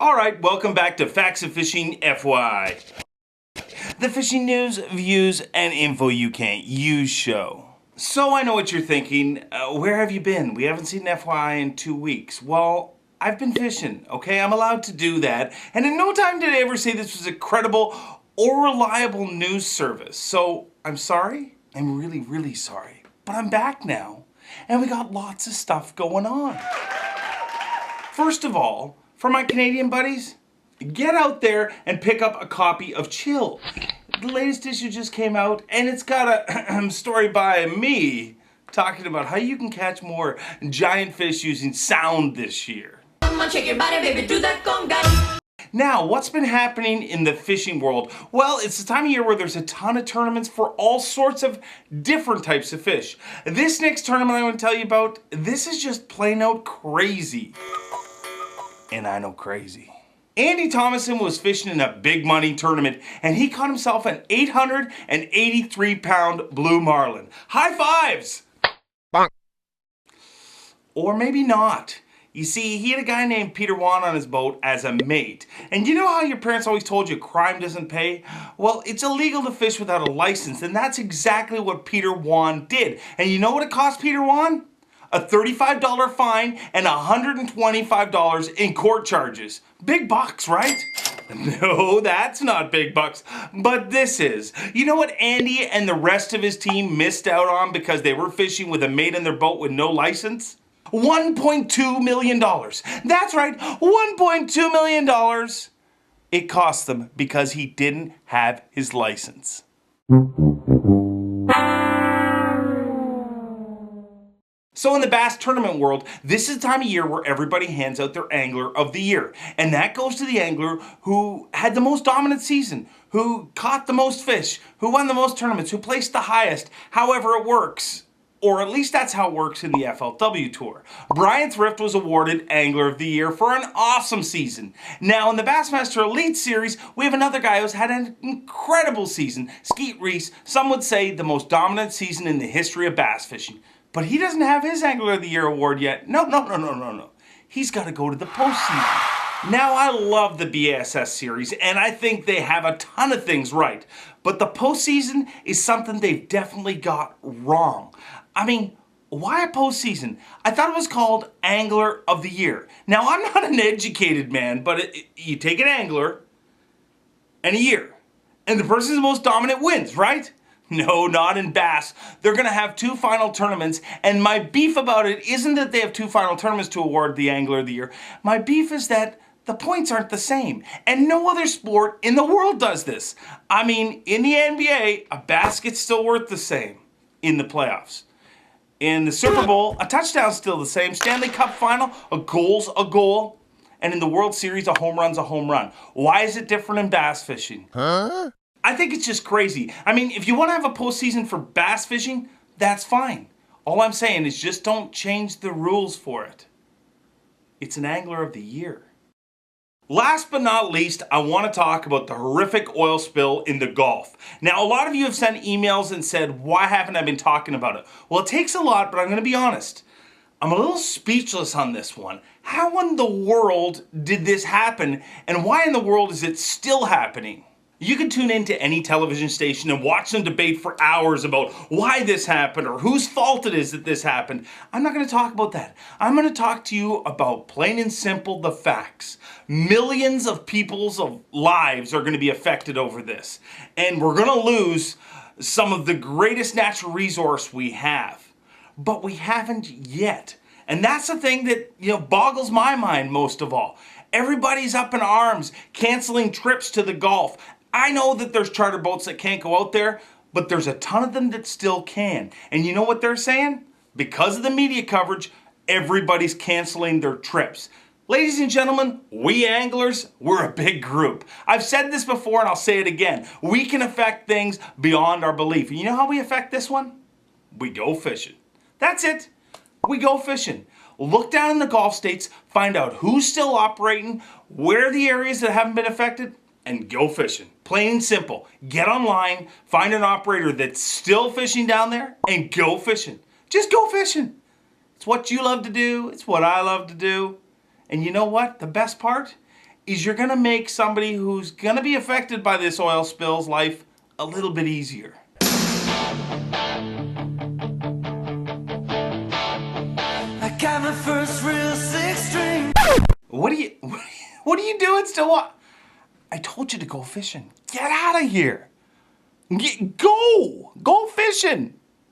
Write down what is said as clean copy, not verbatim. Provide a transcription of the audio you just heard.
Alright, welcome back to Facts of Fishing FYI. The fishing news, views, and info you can't use show. So I know what you're thinking, where have you been? We haven't seen FYI in 2 weeks. Well, I've been fishing, okay? I'm allowed to do that. And in no time did I ever say this was a credible or reliable news service. So I'm sorry, I'm really, really sorry. But I'm back now, and we got lots of stuff going on. First of all, for my Canadian buddies, get out there and pick up a copy of Chill. The latest issue just came out, and it's got a story by me talking about how you can catch more giant fish using sound this year. Come on, shake your body, baby, do that conga. Now, what's been happening in the fishing world? Well, it's the time of year where there's a ton of tournaments for all sorts of different types of fish. This next tournament I'm going to tell you about, this is just plain out crazy. And I know crazy. Andy Thomason was fishing in a big money tournament, and he caught himself an 883-pound blue marlin. High fives! Bonk. Or maybe not. You see, he had a guy named Peter Wan on his boat as a mate. And you know how your parents always told you crime doesn't pay? Well, it's illegal to fish without a license, and that's exactly what Peter Wan did. And you know what it cost Peter Wan? A $35 fine and $125 in court charges. Big bucks, right? No, that's not big bucks, but this is. You know what Andy and the rest of his team missed out on because they were fishing with a mate in their boat with no license? $1.2 million. That's right, $1.2 million. It cost them because he didn't have his license. So in the bass tournament world, this is the time of year where everybody hands out their Angler of the Year. And that goes to the angler who had the most dominant season, who caught the most fish, who won the most tournaments, who placed the highest, however it works. Or at least that's how it works in the FLW Tour. Brian Thrift was awarded Angler of the Year for an awesome season. Now in the Bassmaster Elite Series, we have another guy who's had an incredible season, Skeet Reese, some would say the most dominant season in the history of bass fishing. But he doesn't have his Angler of the Year award yet. No. He's got to go to the postseason. Now, I love the BASS series, and I think they have a ton of things right. But the postseason is something they've definitely got wrong. I mean, why a postseason? I thought it was called Angler of the Year. Now, I'm not an educated man, but you take an angler and a year, and the person who's the most dominant wins, right? No, not in bass. They're going to have 2 final tournaments, and my beef about it isn't that they have 2 final tournaments to award the Angler of the Year. My beef is that the points aren't the same, and no other sport in the world does this. I mean, in the NBA, a basket's still worth the same in the playoffs. In the Super Bowl, a touchdown's still the same. Stanley Cup final, a goal's a goal. And in the World Series, a home run's a home run. Why is it different in bass fishing? Huh? I think it's just crazy. I mean, if you want to have a postseason for bass fishing, that's fine. All I'm saying is just don't change the rules for it. It's an Angler of the Year. Last but not least, I want to talk about the horrific oil spill in the Gulf. Now, a lot of you have sent emails and said, why haven't I been talking about it? Well, it takes a lot, but I'm going to be honest. I'm a little speechless on this one. How in the world did this happen, and why in the world is it still happening? You can tune into any television station and watch them debate for hours about why this happened or whose fault it is that this happened. I'm not going to talk about that. I'm going to talk to you about plain and simple the facts. Millions of people's lives are going to be affected over this. And we're going to lose some of the greatest natural resource we have. But we haven't yet. And that's the thing that, boggles my mind most of all. Everybody's up in arms, canceling trips to the Gulf. I know that there's charter boats that can't go out there, but there's a ton of them that still can. And you know what they're saying? Because of the media coverage, everybody's canceling their trips. Ladies and gentlemen, we anglers, we're a big group. I've said this before and I'll say it again. We can affect things beyond our belief. And you know how we affect this one? We go fishing. That's it. We go fishing. Look down in the Gulf states, find out who's still operating, where are the areas that haven't been affected, and go fishing. Plain and simple. Get online, find an operator that's still fishing down there, and go fishing. Just go fishing. It's what you love to do. It's what I love to do. And you know what? The best part is you're gonna make somebody who's gonna be affected by this oil spill's life a little bit easier. I got my first real six-string. What are you doing still? What? I told you to go fishing. Get out of here. Go fishing.